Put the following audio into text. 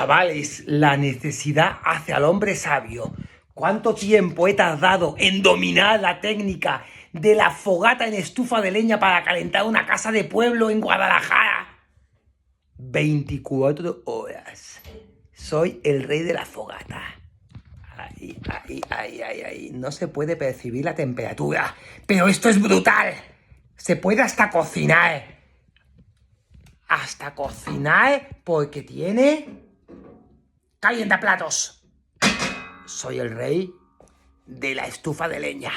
chavales, la necesidad hace al hombre sabio. ¿Cuánto tiempo he tardado en dominar la técnica de la fogata en estufa de leña para calentar una casa de pueblo en Guadalajara? 24 horas. Soy el rey de la fogata. Ahí. No se puede percibir la temperatura. Pero esto es brutal. Se puede hasta cocinar. Hasta cocinar porque tiene calientaplatos. Soy el rey de la estufa de leña.